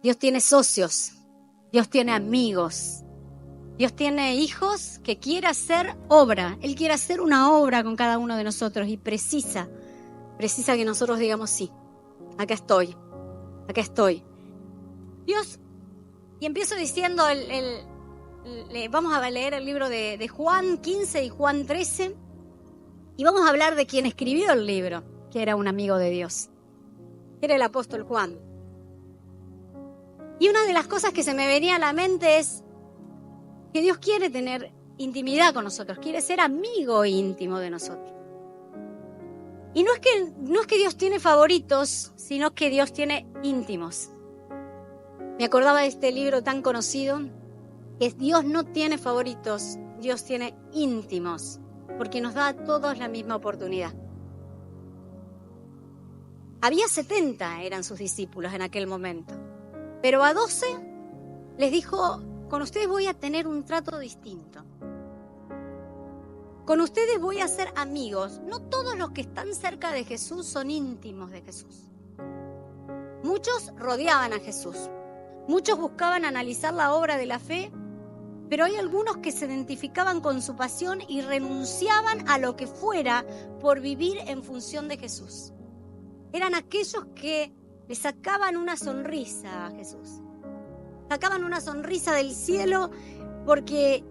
Dios tiene socios, Dios tiene amigos, Dios tiene hijos que quiere hacer obra. Él quiere hacer una obra con cada uno de nosotros y precisa que nosotros digamos sí, acá estoy. Dios, y empiezo diciendo, vamos a leer el libro de Juan 15 y Juan 13 y vamos a hablar de quien escribió el libro, que era un amigo de Dios, que era el apóstol Juan. Y una de las cosas que se me venía a la mente es que Dios quiere tener intimidad con nosotros, quiere ser amigo íntimo de nosotros. Y no es que Dios tiene favoritos, sino que Dios tiene íntimos. Me acordaba de este libro tan conocido, que Dios no tiene favoritos, Dios tiene íntimos, porque nos da a todos la misma oportunidad. Había 70, eran sus discípulos en aquel momento. Pero a 12 les dijo, con ustedes voy a tener un trato distinto. Con ustedes voy a ser amigos. No todos los que están cerca de Jesús son íntimos de Jesús. Muchos rodeaban a Jesús. Muchos buscaban analizar la obra de la fe, pero hay algunos que se identificaban con su pasión y renunciaban a lo que fuera por vivir en función de Jesús. Eran aquellos que le sacaban una sonrisa a Jesús. Sacaban una sonrisa del cielo porque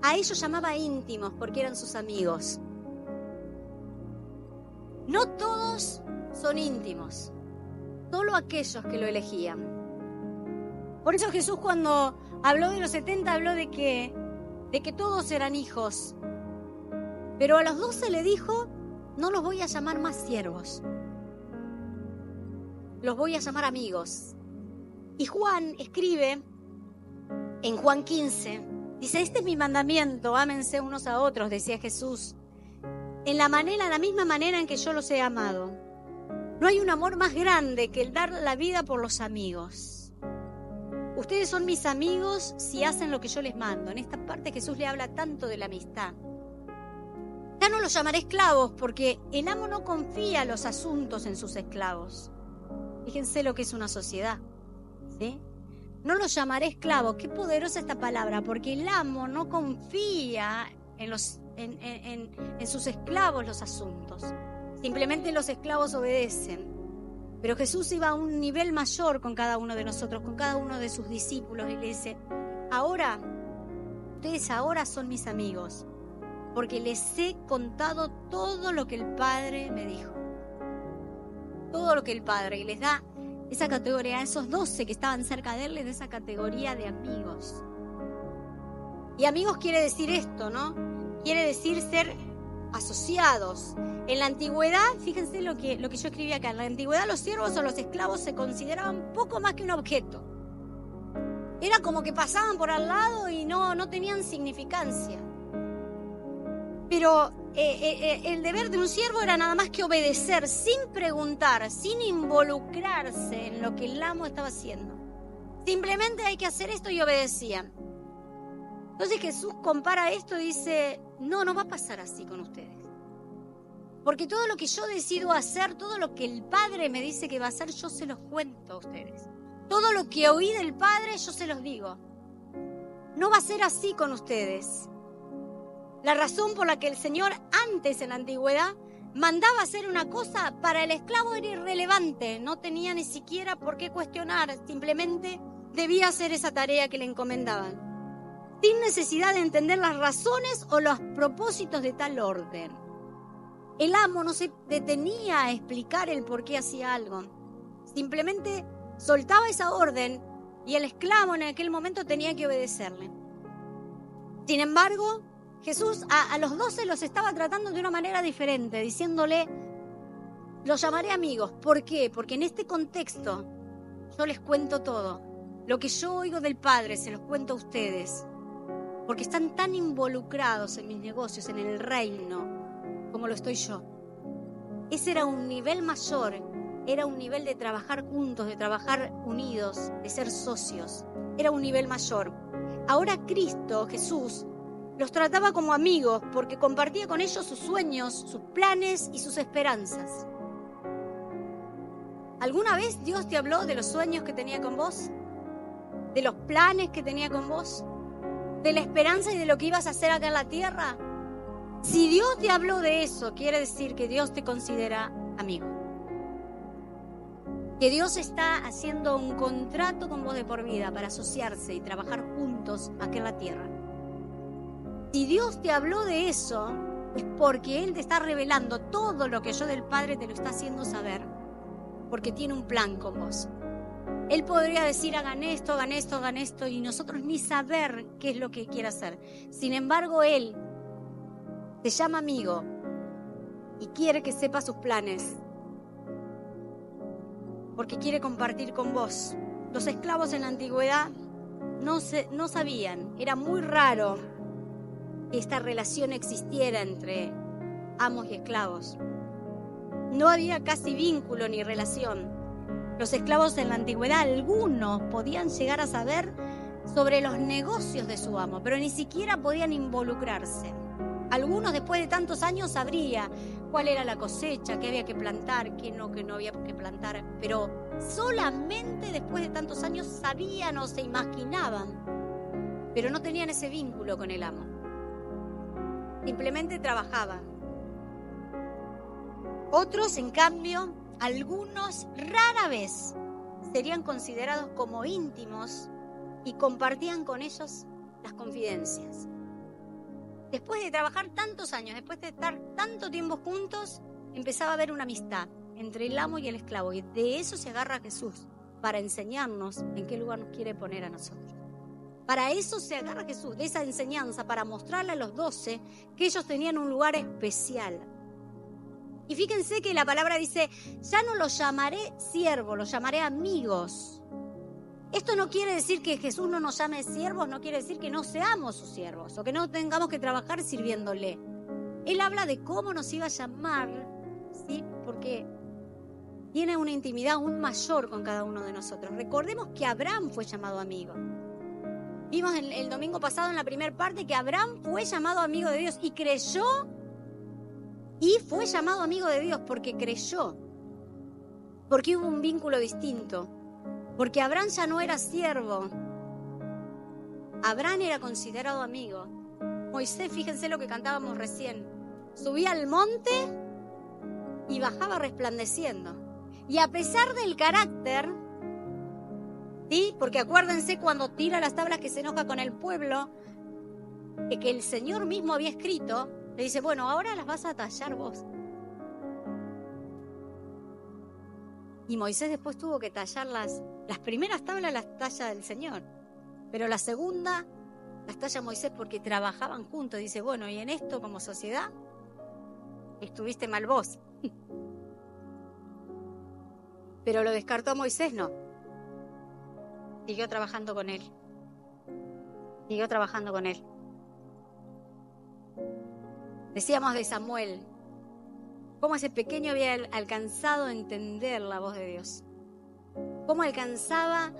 a ellos llamaba íntimos, porque eran sus amigos. No todos son íntimos, solo aquellos que lo elegían. Por eso Jesús, cuando habló de los 70, habló de que todos eran hijos. Pero a los 12 le dijo, no los voy a llamar más siervos, los voy a llamar amigos. Y Juan escribe en Juan 15, dice, este es mi mandamiento, ámense unos a otros, decía Jesús, en la misma manera en que yo los he amado. No hay un amor más grande que el dar la vida por los amigos. Ustedes son mis amigos si hacen lo que yo les mando. En esta parte Jesús le habla tanto de la amistad. Ya no los llamaré esclavos porque el amo no confía los asuntos en sus esclavos. Fíjense lo que es una sociedad, ¿sí? No los llamaré esclavos. Qué poderosa esta palabra, porque el amo no confía en sus esclavos los asuntos. Simplemente los esclavos obedecen. Pero Jesús iba a un nivel mayor con cada uno de nosotros, con cada uno de sus discípulos, y le dice, ustedes ahora son mis amigos, porque les he contado todo lo que el Padre me dijo. Todo lo que el Padre, y les da esa categoría, a esos 12 que estaban cerca de él, les da esa categoría de amigos. Y amigos quiere decir esto, ¿no? Quiere decir ser asociados. En la antigüedad, fíjense lo que yo escribí acá, en la antigüedad los siervos o los esclavos se consideraban poco más que un objeto. Era como que pasaban por al lado y no tenían significancia. Pero el deber de un siervo era nada más que obedecer, sin preguntar, sin involucrarse en lo que el amo estaba haciendo. Simplemente hay que hacer esto y obedecían. Entonces Jesús compara esto y dice, no va a pasar así con ustedes. Porque todo lo que yo decido hacer, todo lo que el Padre me dice que va a hacer, yo se los cuento a ustedes. Todo lo que oí del Padre, yo se los digo. No va a ser así con ustedes. La razón por la que el Señor antes en la antigüedad mandaba hacer una cosa, para el esclavo era irrelevante, no tenía ni siquiera por qué cuestionar, simplemente debía hacer esa tarea que le encomendaban, sin necesidad de entender las razones o los propósitos de tal orden. El amo no se detenía a explicar el por qué hacía algo, simplemente soltaba esa orden y el esclavo en aquel momento tenía que obedecerle. Sin embargo, Jesús a los 12 los estaba tratando de una manera diferente, diciéndole, los llamaré amigos. ¿Por qué? Porque en este contexto yo les cuento todo. Lo que yo oigo del Padre se los cuento a ustedes, porque están tan involucrados en mis negocios, en el reino, como lo estoy yo. Ese era un nivel mayor, era un nivel de trabajar juntos, de trabajar unidos, de ser socios. Era un nivel mayor. Ahora Cristo, Jesús, los trataba como amigos porque compartía con ellos sus sueños, sus planes y sus esperanzas. ¿Alguna vez Dios te habló de los sueños que tenía con vos? ¿De los planes que tenía con vos? ¿De la esperanza y de lo que ibas a hacer acá en la tierra? Si Dios te habló de eso, quiere decir que Dios te considera amigo. Que Dios está haciendo un contrato con vos de por vida para asociarse y trabajar juntos acá en la tierra. Si Dios te habló de eso, es porque Él te está revelando todo lo que yo del Padre te lo está haciendo saber, porque tiene un plan con vos. Él podría decir, hagan esto, hagan esto, hagan esto, y nosotros ni saber qué es lo que quiere hacer. Sin embargo, Él te llama amigo y quiere que sepas sus planes, porque quiere compartir con vos. Los esclavos en la antigüedad no sabían, era muy raro que esta relación existiera entre amos y esclavos. No había casi vínculo ni relación. Los esclavos en la antigüedad, algunos podían llegar a saber sobre los negocios de su amo, pero ni siquiera podían involucrarse. Algunos después de tantos años sabría cuál era la cosecha, qué había que plantar, qué no había que plantar, pero solamente después de tantos años sabían o se imaginaban, pero no tenían ese vínculo con el amo. Simplemente trabajaban. Otros, en cambio, algunos rara vez serían considerados como íntimos y compartían con ellos las confidencias. Después de trabajar tantos años, después de estar tanto tiempo juntos, empezaba a haber una amistad entre el amo y el esclavo. Y de eso se agarra Jesús, para enseñarnos en qué lugar nos quiere poner a nosotros. Para eso se agarra Jesús, de esa enseñanza, para mostrarle a los 12 que ellos tenían un lugar especial. Y fíjense que la palabra dice, ya no los llamaré siervos, los llamaré amigos. Esto no quiere decir que Jesús no nos llame siervos, no quiere decir que no seamos sus siervos o que no tengamos que trabajar sirviéndole. Él habla de cómo nos iba a llamar, ¿sí? Porque tiene una intimidad aún mayor con cada uno de nosotros. Recordemos que Abraham fue llamado amigo. Vimos el domingo pasado en la primera parte que Abraham fue llamado amigo de Dios y creyó, y fue llamado amigo de Dios porque creyó, porque hubo un vínculo distinto. Porque Abraham ya no era siervo. Abraham era considerado amigo. Moisés, fíjense lo que cantábamos recién. Subía al monte y bajaba resplandeciendo. Y a pesar del carácter, ¿sí? Porque acuérdense cuando tira las tablas que se enoja con el pueblo, que el Señor mismo había escrito, le dice, bueno, ahora las vas a tallar vos. Y Moisés después tuvo que tallar las primeras tablas, las talla el Señor. Pero la segunda las talla Moisés porque trabajaban juntos. Dice, bueno, y en esto como sociedad estuviste mal vos. Pero lo descartó Moisés, no. Siguió trabajando con él. Siguió trabajando con él. Decíamos de Samuel, cómo ese pequeño había alcanzado a entender la voz de Dios. Cómo alcanzaba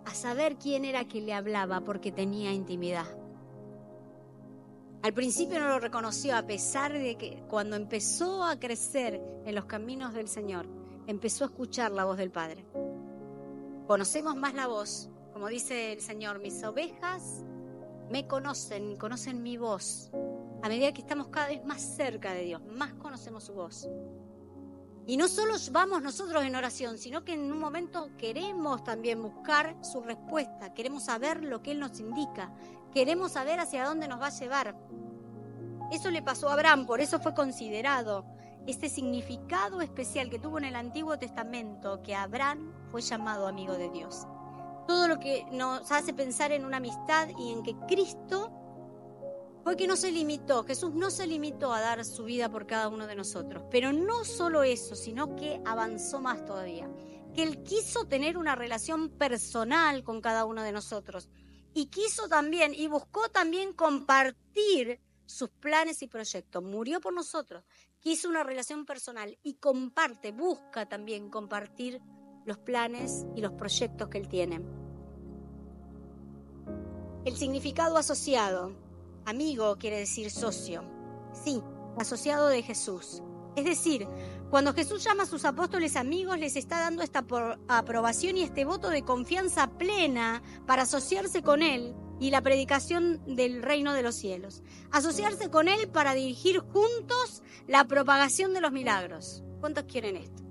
a saber quién era que le hablaba porque tenía intimidad. Al principio no lo reconoció, a pesar de que cuando empezó a crecer en los caminos del Señor, empezó a escuchar la voz del Padre. Conocemos más la voz, como dice el Señor, mis ovejas me conocen, conocen mi voz. A medida que estamos cada vez más cerca de Dios, más conocemos su voz. Y no solo vamos nosotros en oración, sino que en un momento queremos también buscar su respuesta, queremos saber lo que Él nos indica, queremos saber hacia dónde nos va a llevar. Eso le pasó a Abraham, por eso fue considerado este significado especial que tuvo en el Antiguo Testamento, que Abraham fue llamado amigo de Dios. Todo lo que nos hace pensar en una amistad y en que Cristo fue que no se limitó, Jesús no se limitó a dar su vida por cada uno de nosotros, pero no solo eso, sino que avanzó más todavía, que Él quiso tener una relación personal con cada uno de nosotros y quiso también y buscó también compartir sus planes y proyectos. Murió por nosotros, quiso una relación personal y busca también compartir los planes y los proyectos que Él tiene. El significado asociado. Amigo quiere decir socio, sí, asociado de Jesús. Es decir, Cuando Jesús llama a sus apóstoles amigos, les está dando esta aprobación y este voto de confianza plena para asociarse con Él y la predicación del reino de los cielos. Asociarse con Él para dirigir juntos la propagación de los milagros. ¿Cuántos quieren esto?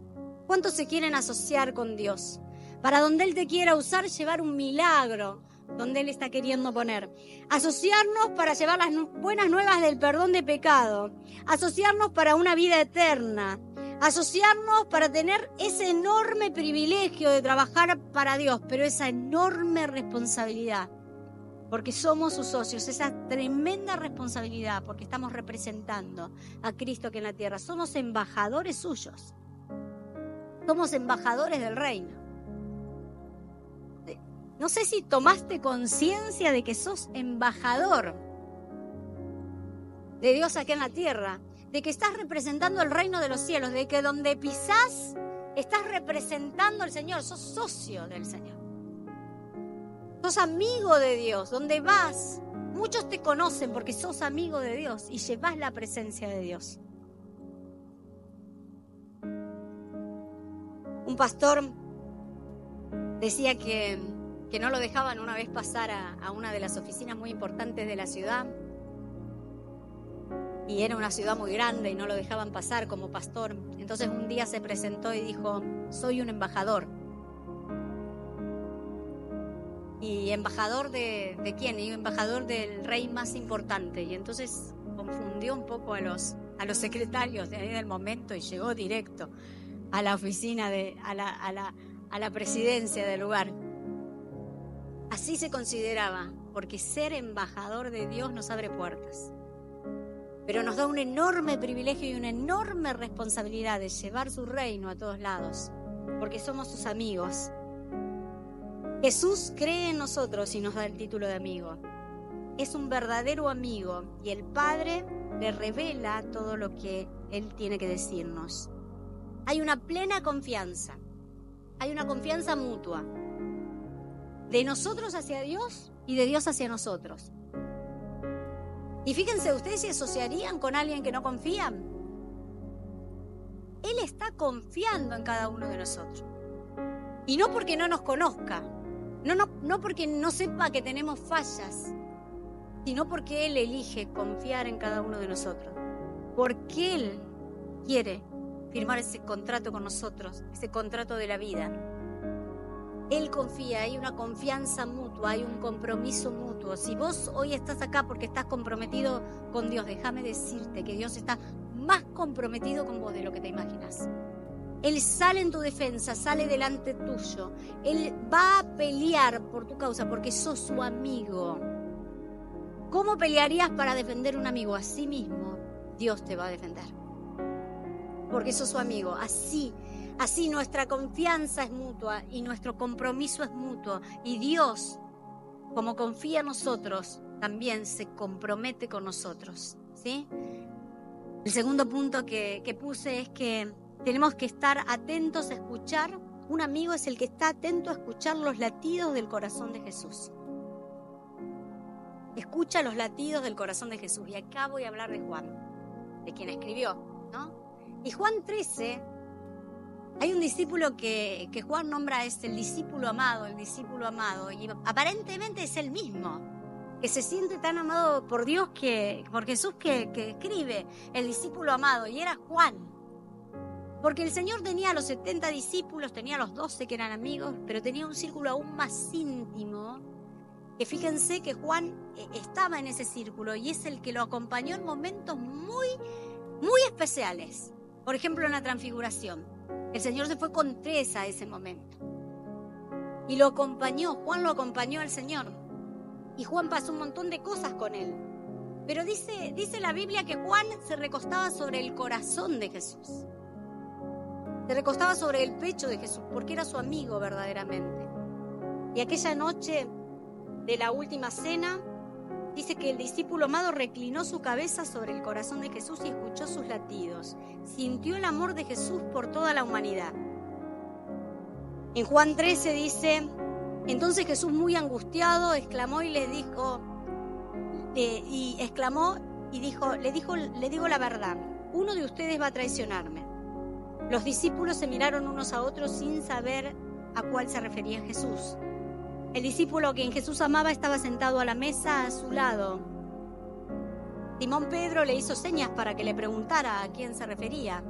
¿Cuántos se quieren asociar con Dios? Para donde Él te quiera usar, llevar un milagro donde Él está queriendo poner. Asociarnos para llevar las buenas nuevas del perdón de pecado. Asociarnos para una vida eterna. Asociarnos para tener ese enorme privilegio de trabajar para Dios, pero esa enorme responsabilidad, porque somos sus socios, esa tremenda responsabilidad, porque estamos representando a Cristo aquí en la tierra. Somos embajadores suyos. Somos embajadores del reino. No sé si tomaste conciencia de que sos embajador de Dios aquí en la tierra, de que estás representando el reino de los cielos, de que donde pisás estás representando al Señor, sos socio del Señor. Sos amigo de Dios, donde vas, muchos te conocen porque sos amigo de Dios y llevas la presencia de Dios. Un pastor decía que no lo dejaban una vez pasar a una de las oficinas muy importantes de la ciudad, y era una ciudad muy grande y no lo dejaban pasar como pastor. Entonces un día se presentó y dijo: soy un embajador. ¿Y embajador de quién? Y embajador del rey más importante. Y entonces confundió un poco a los secretarios de ahí del momento y llegó directo a la oficina, a la presidencia del lugar. Así se consideraba, porque ser embajador de Dios nos abre puertas. Pero nos da un enorme privilegio y una enorme responsabilidad de llevar su reino a todos lados, porque somos sus amigos. Jesús cree en nosotros y nos da el título de amigo. Es un verdadero amigo y el Padre le revela todo lo que Él tiene que decirnos. Hay una plena confianza, hay una confianza mutua, de nosotros hacia Dios y de Dios hacia nosotros. Y fíjense, ¿ustedes se asociarían con alguien que no confían? Él está confiando en cada uno de nosotros. Y no porque no nos conozca, no porque no sepa que tenemos fallas, sino porque Él elige confiar en cada uno de nosotros. Porque Él quiere firmar ese contrato con nosotros, ese contrato de la vida. Él confía, hay una confianza mutua, hay un compromiso mutuo. Si vos hoy estás acá porque estás comprometido con Dios, déjame decirte que Dios está más comprometido con vos de lo que te imaginas. Él sale en tu defensa, sale delante tuyo. Él va a pelear por tu causa porque sos su amigo. ¿Cómo pelearías para defender a un amigo? Así mismo, Dios te va a defender. Porque sos su amigo. Así nuestra confianza es mutua y nuestro compromiso es mutuo. Y Dios, como confía en nosotros, también se compromete con nosotros, ¿sí? El segundo punto que puse es que tenemos que estar atentos a escuchar. Un amigo es el que está atento a escuchar los latidos del corazón de Jesús. Escucha los latidos del corazón de Jesús. Y acá voy a hablar de Juan, de quien escribió, ¿no? Y Juan 13... hay un discípulo que Juan nombra, es el discípulo amado, y aparentemente es el mismo, que se siente tan amado por Dios, por Jesús, que escribe el discípulo amado, y era Juan. Porque el Señor tenía a los 70 discípulos, tenía a los 12 que eran amigos, pero tenía un círculo aún más íntimo, que fíjense que Juan estaba en ese círculo, y es el que lo acompañó en momentos muy, muy especiales. Por ejemplo, en la transfiguración. El Señor se fue con 3 a ese momento. Y lo acompañó, Juan lo acompañó al Señor. Y Juan pasó un montón de cosas con él. Pero dice la Biblia que Juan se recostaba sobre el corazón de Jesús. Se recostaba sobre el pecho de Jesús, porque era su amigo verdaderamente. Y aquella noche de la última cena, dice que el discípulo amado reclinó su cabeza sobre el corazón de Jesús y escuchó sus latidos. Sintió el amor de Jesús por toda la humanidad. En Juan 13 dice: entonces Jesús, muy angustiado, exclamó y le dijo, le digo la verdad, uno de ustedes va a traicionarme. Los discípulos se miraron unos a otros sin saber a cuál se refería Jesús. El discípulo a quien Jesús amaba estaba sentado a la mesa a su lado. Simón Pedro le hizo señas para que le preguntara a quién se refería.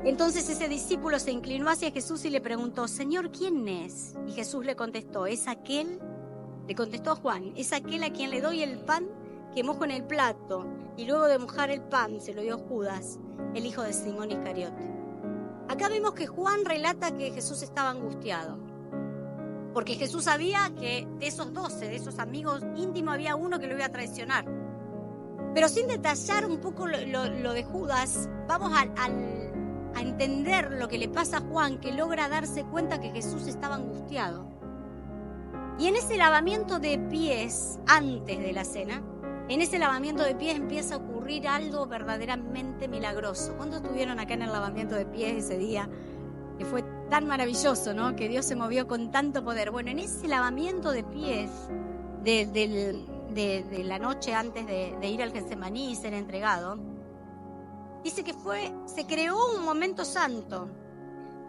Entonces ese discípulo se inclinó hacia Jesús y le preguntó: Señor, ¿quién es? Y Jesús le contestó: le contestó Juan, es aquel a quien le doy el pan que mojo en el plato. Y luego de mojar el pan se lo dio Judas, el hijo de Simón Iscariote. Acá vemos que Juan relata que Jesús estaba angustiado, porque Jesús sabía que de esos 12, de esos amigos íntimos, había uno que lo iba a traicionar. Pero sin detallar un poco lo de Judas, vamos a entender lo que le pasa a Juan, que logra darse cuenta que Jesús estaba angustiado. Y en ese lavamiento de pies, antes de la cena, en ese lavamiento de pies empieza a ocurrir algo verdaderamente milagroso. ¿Cuántos estuvieron acá en el lavamiento de pies ese día? Que fue tan maravilloso, ¿no? Que Dios se movió con tanto poder. Bueno, en ese lavamiento de pies de la noche antes de ir al Getsemaní y ser entregado, dice que se creó un momento santo.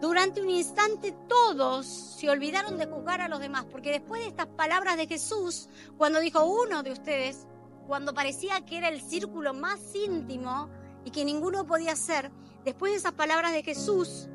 Durante un instante todos se olvidaron de juzgar a los demás, porque después de estas palabras de Jesús, cuando dijo: uno de ustedes, cuando parecía que era el círculo más íntimo y que ninguno podía hacer, después de esas palabras de Jesús,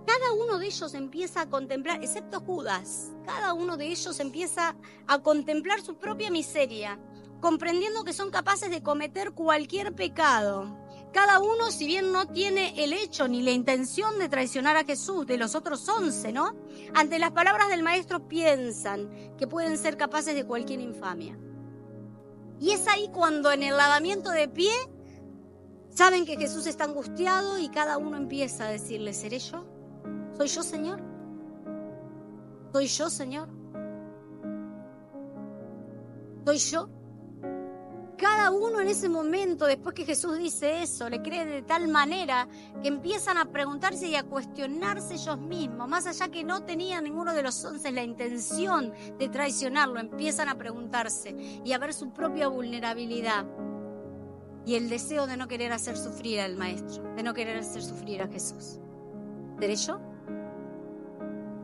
cada uno de ellos empieza a contemplar, excepto Judas, cada uno de ellos empieza a contemplar su propia miseria, comprendiendo que son capaces de cometer cualquier pecado. Cada uno, si bien no tiene el hecho ni la intención de traicionar a Jesús, de los otros 11, ¿no? Ante las palabras del maestro piensan que pueden ser capaces de cualquier infamia. Y es ahí cuando en el lavamiento de pie saben que Jesús está angustiado y cada uno empieza a decirle: ¿seré yo? ¿Soy yo, Señor? ¿Soy yo, Señor? ¿Soy yo? Cada uno en ese momento, después que Jesús dice eso, le cree de tal manera que empiezan a preguntarse y a cuestionarse ellos mismos. Más allá que no tenía ninguno de los 11 la intención de traicionarlo, empiezan a preguntarse y a ver su propia vulnerabilidad y el deseo de no querer hacer sufrir al Maestro, de no querer hacer sufrir a Jesús. ¿Seré yo?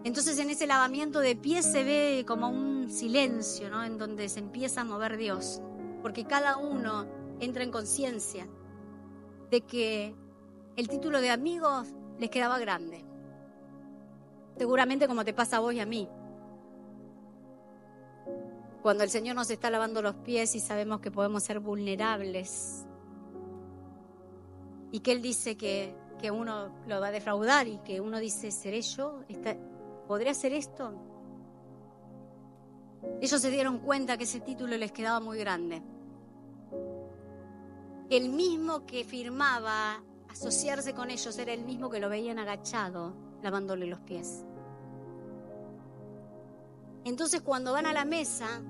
Entonces en ese lavamiento de pies se ve como un silencio, ¿no? En donde se empieza a mover Dios, porque cada uno entra en conciencia de que el título de amigos les quedaba grande. Seguramente como te pasa a vos y a mí. Cuando el Señor nos está lavando los pies y sabemos que podemos ser vulnerables y que Él dice que uno lo va a defraudar y que uno dice: ¿seré yo? ¿Podré hacer esto? Ellos se dieron cuenta que ese título les quedaba muy grande. El mismo que firmaba asociarse con ellos era el mismo que lo veían agachado, lavándole los pies. Entonces, cuando van a la mesa,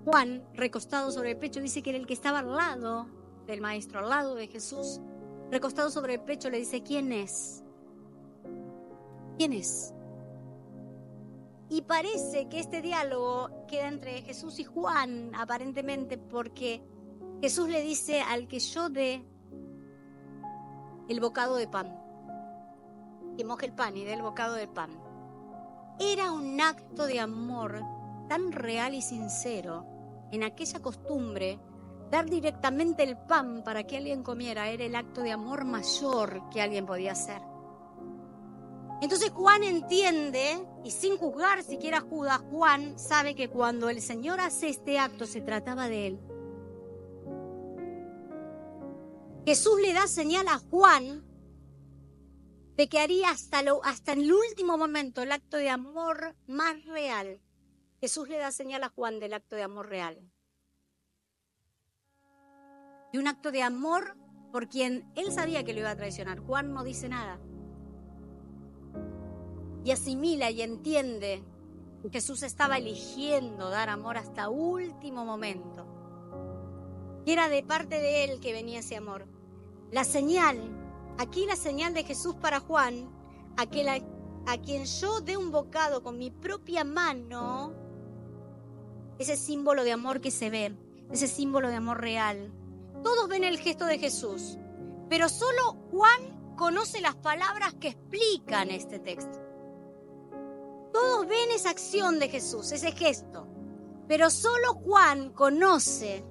Juan, recostado sobre el pecho, dice que era el que estaba al lado del Maestro, al lado de Jesús, recostado sobre el pecho, le dice: ¿quién es? ¿Quién es? Y parece que este diálogo queda entre Jesús y Juan, aparentemente, porque Jesús le dice: al que yo dé el bocado de pan, que moje el pan y dé el bocado de pan. Era un acto de amor tan real y sincero. En aquella costumbre, dar directamente el pan para que alguien comiera era el acto de amor mayor que alguien podía hacer. Entonces Juan entiende, y sin juzgar siquiera a Judas, Juan sabe que cuando el Señor hace este acto se trataba de él. Jesús le da señal a Juan de que haría hasta en el último momento el acto de amor más real. Jesús le da señal a Juan del acto de amor real. De un acto de amor por quien él sabía que lo iba a traicionar. Juan no dice nada. Y asimila y entiende que Jesús estaba eligiendo dar amor hasta último momento. Y era de parte de él que venía ese amor. La señal, aquí la señal de Jesús para Juan, a quien yo dé un bocado con mi propia mano, ese símbolo de amor que se ve, ese símbolo de amor real. Todos ven el gesto de Jesús, Pero solo Juan conoce las palabras que explican este texto. Todos ven esa acción de Jesús, ese gesto. Pero solo Juan conoce,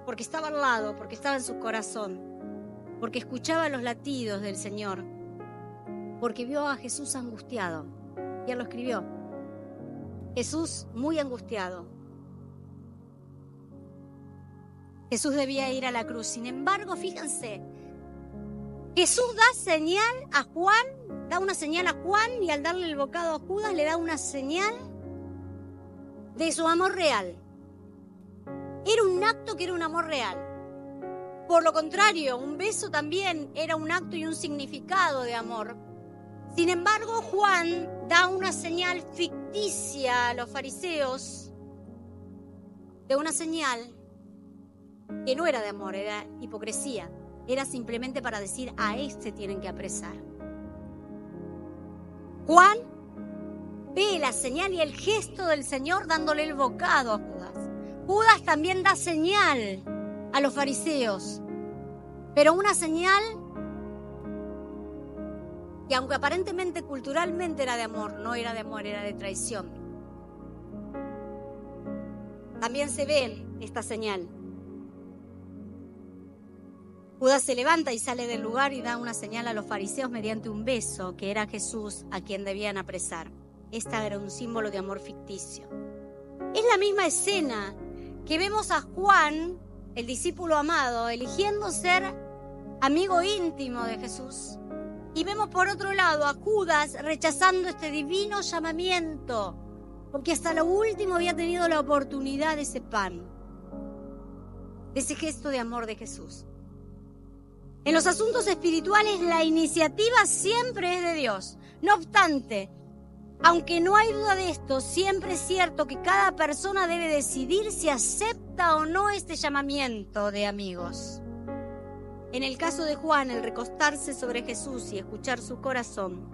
porque estaba al lado, porque estaba en su corazón, porque escuchaba los latidos del Señor, porque vio a Jesús angustiado. Y él lo escribió. Jesús muy angustiado. Jesús debía ir a la cruz. Sin embargo, fíjense, Jesús da señal a Juan, da una señal a Juan, y al darle el bocado a Judas le da una señal de su amor real. Era un acto que era un amor real. Por lo contrario, un beso también era un acto y un significado de amor. Sin embargo, Juan da una señal ficticia a los fariseos, de una señal que no era de amor, era hipocresía. Era simplemente para decir, a este tienen que apresar. Juan ve la señal y el gesto del Señor dándole el bocado a Judas. Judas también da señal a los fariseos, pero una señal que, aunque aparentemente culturalmente era de amor, no era de amor, era de traición. También se ve esta señal. Judas se levanta y sale del lugar y da una señal a los fariseos mediante un beso, que era Jesús a quien debían apresar. Esta era un símbolo de amor ficticio. Es la misma escena que vemos a Juan, el discípulo amado, eligiendo ser amigo íntimo de Jesús. Y vemos por otro lado a Judas rechazando este divino llamamiento, porque hasta lo último había tenido la oportunidad de ese pan, de ese gesto de amor de Jesús. En los asuntos espirituales la iniciativa siempre es de Dios. No obstante, aunque no hay duda de esto, siempre es cierto que cada persona debe decidir si acepta o no este llamamiento de amigos. En el caso de Juan, el recostarse sobre Jesús y escuchar su corazón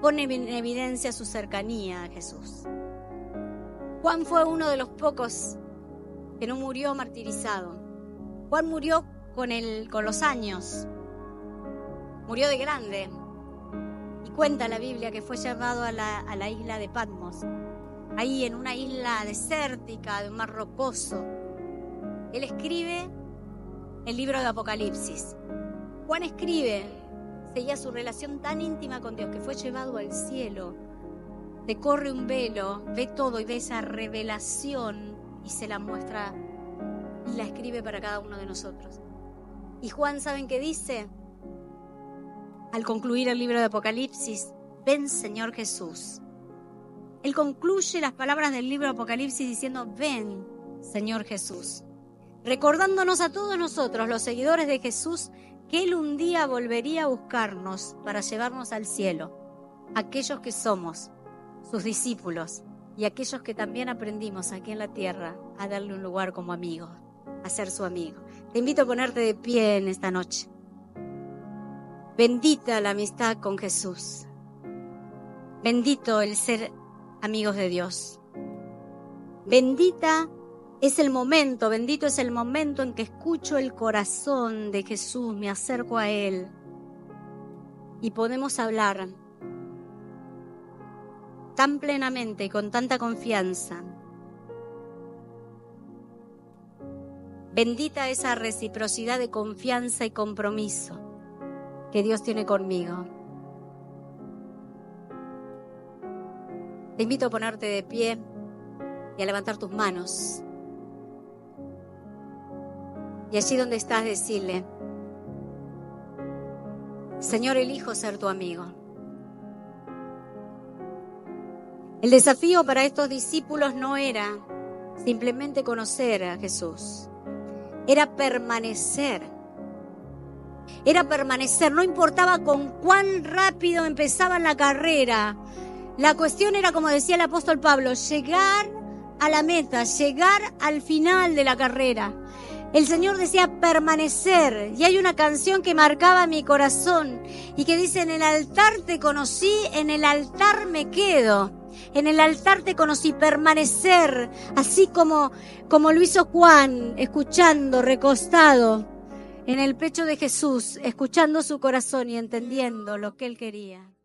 pone en evidencia su cercanía a Jesús. Juan fue uno de los pocos que no murió martirizado. Juan murió con los años, murió de grande, y cuenta la Biblia que fue llevado a la isla de Patmos, ahí en una isla desértica, de un mar rocoso. Él escribe el libro de Apocalipsis. Juan escribe, seguía su relación tan íntima con Dios que fue llevado al cielo, le corre un velo, ve todo y ve esa revelación y se la muestra y la escribe para cada uno de nosotros. Y Juan, ¿saben qué dice? Al concluir el libro de Apocalipsis, ven Señor Jesús. Él concluye las palabras del libro de Apocalipsis diciendo, ven Señor Jesús. Recordándonos a todos nosotros, los seguidores de Jesús, que Él un día volvería a buscarnos para llevarnos al cielo. Aquellos que somos sus discípulos y aquellos que también aprendimos aquí en la tierra a darle un lugar como amigo, a ser su amigo. Te invito a ponerte de pie en esta noche. Bendita la amistad con Jesús. Bendito el ser amigos de Dios. Bendito es el momento en que escucho el corazón de Jesús, me acerco a Él y podemos hablar tan plenamente y con tanta confianza. Bendita esa reciprocidad de confianza y compromiso que Dios tiene conmigo. Te invito a ponerte de pie y a levantar tus manos. Y allí donde estás, decirle, Señor, elijo ser tu amigo. El desafío para estos discípulos no era simplemente conocer a Jesús. Era permanecer, no importaba con cuán rápido empezaban la carrera. La cuestión era, como decía el apóstol Pablo, llegar a la meta, llegar al final de la carrera. El Señor decía permanecer, y hay una canción que marcaba mi corazón y que dice, en el altar te conocí, en el altar me quedo. En el altar te conocí, permanecer, así como lo hizo Juan, escuchando, recostado. en el pecho de Jesús, escuchando su corazón y entendiendo lo que Él quería.